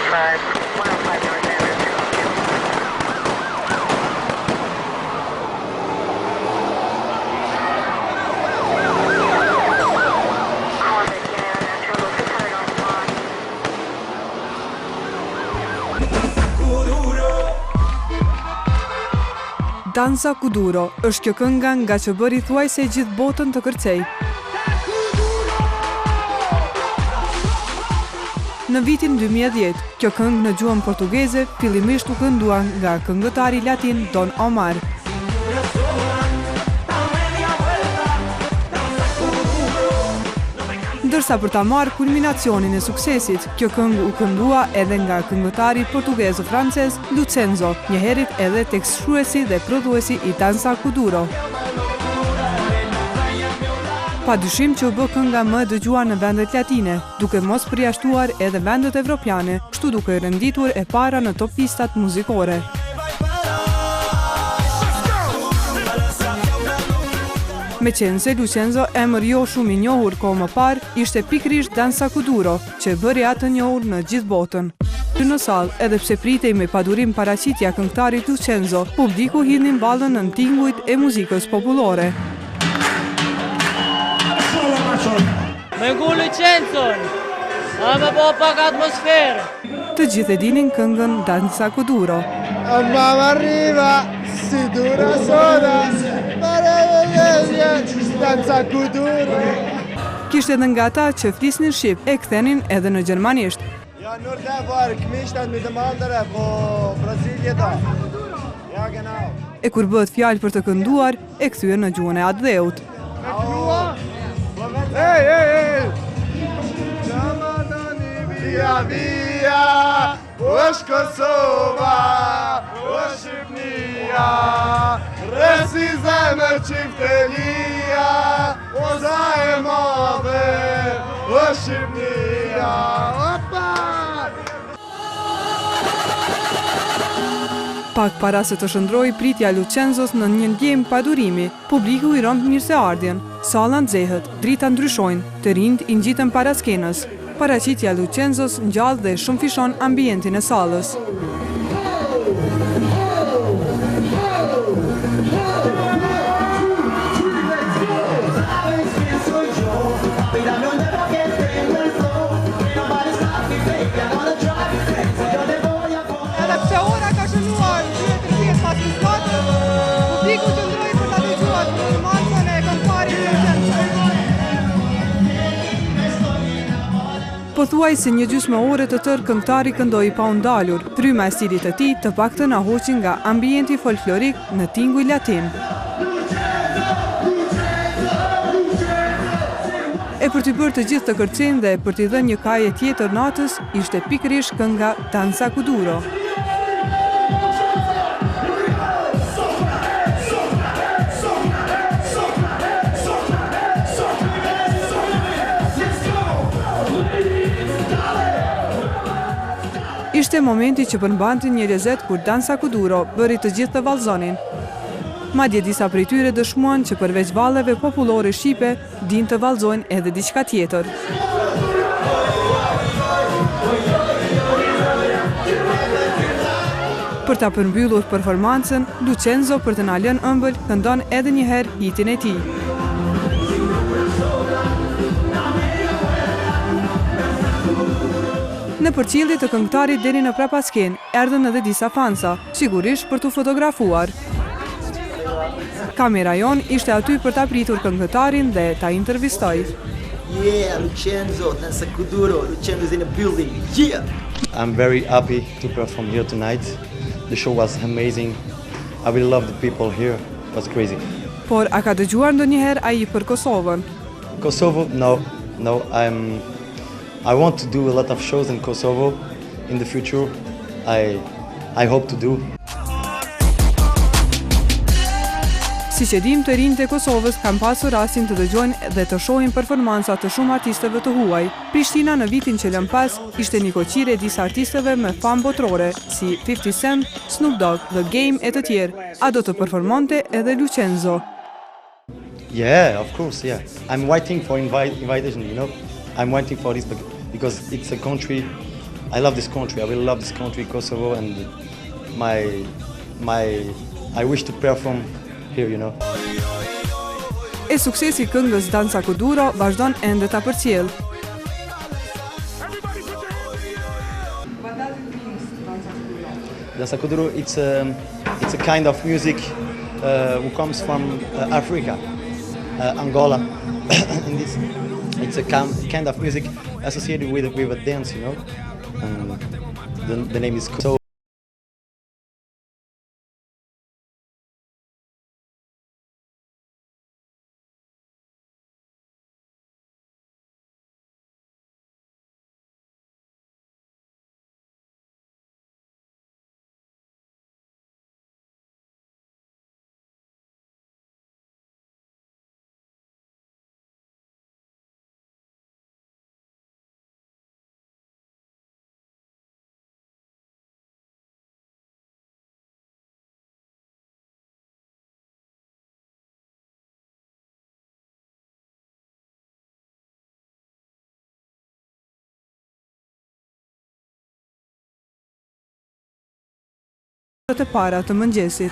Danza Kuduro është kjo kënga nga që bëri thuajse gjithë botën të kërcej. Në vitin 2010, kjo këngë në gjuhën portugeze fillimisht u këndua nga këngëtari latin Don Omar. Ndërsa për ta marrë kulminacionin e suksesit, kjo këngë u këndua edhe nga këngëtari portugez-francez Lucenzo, njëherët edhe tekstshkruesi dhe prodhuesi i Danza Kuduro. Pa dyshim që u bë kënga më e dëgjuar në vendet latine, duke mos përjashtuar edhe vendet evropiane, kështu duke renditur e para në top listat muzikore. Me qenë se Lucenzo, emër jo shumë i njohur kohë më parë, ishte pikërisht Danza Kuduro, që bëri atë njohur në gjithë botën. Në sallë, edhe pse pritej me padurim paraqitja këngëtarit Lucenzo, publiku hidhnin ballën në tingujt e muzikës popullore. Me ngu Lucenzon, me po pak atmosferë. Të gjithë e dinin këngën Danza Kuduro. Mamma arriva, si dura sola, Danza Kuduro. Kishte edhe nga ata që flisnin shqip e kthenin edhe në gjermanisht. Ja, nur der war gemischt mit dem anderen von Brasilien da. Ja, genau. E kur bëhet fjalë për të kënduar, e kthye në gjuhën e atdheut. Hey! Via via, është Kosova, është Shqipnia, resi zemër qiftelia, o za e madhe, është Shqipnia, opa! Pak para se të shëndroi pritja Lucenzos në një ndjekim padurimi, publiku i romp mirëseardhjen. Salla nxehet, drita ndryshojnë, të rinjt i ngjiten para skenës. Paraqitja Lucenzos ngjall dhe shumëfishon ambientin e sallës. Edhe pse ora ka shënuar 2:30 pas mëngjesit, publiku qëndroi për ta dëgjuar performancën e këngëtarit Lucenzo. Pothuaj se një gjysmë ore të tërë këngëtari këndoi pa u ndalur. Fryma e stilit të tij të paktën na hoqi nga ambienti folklorik në tinguj latin. E për t'i bërë të gjithë të kërcejnë dhe për t'i dhënë një kaje tjetër natës, ishte pikërisht kënga Danza Kuduro. Ishte momenti që përmbante një lezet kur Danza Kuduro bëri të gjithë të vallëzonin. Madje disa prej tyre dëshmuan që përveç valleve popullore shqipe, din të vallëzojnë edhe diçka tjetër. Për ta përmbyllur performancën, Lucenzo për të na lënë ëmbël këndon edhe një herë hitin e tij. Në përqilje të këngëtarit deri në prapasken, erdhën edhe disa fansa, sigurisht për t'u fotografuar. Kamera jon ishte aty për ta pritur këngëtarin dhe ta intervistoj. Yeah, Lucenzo, Danza Kuduro, Lucenzo is in the building, yeah! I'm very happy to perform here tonight. The show was amazing. I really love the people here. It was crazy. Por a ka dëgjuar ndonjëherë ai për Kosovën? Kosovo? No. I want to do a lot of shows in Kosovo in the future. I hope to do. Siç e dim, të rinjtë e Kosovës kanë pasur rastin të dëgjojnë dhe të shohin performanca të shumë artistëve të huaj. Prishtina në vitin që lëm pas ishte një koqire e disa artistëve me famë botërore, si 50 Cent, Snoop Dogg, The Game e të tjerë. A do të performonte edhe Lucenzo? Yeah, of course, yeah. I'm waiting for invitation, you know. I'm waiting for this because it's a country I love this country. I really love this country, Kosovo, and I wish to perform here, you know. E suksesi i këngës Dansa Kuduro vazhdon ende ta përcjell. Dansa Kuduro, it's a kind of music who comes from Africa, Angola. And it's a kind of music associated with a dance, you know. And the name is Kosovo. Të para të mëngjesit.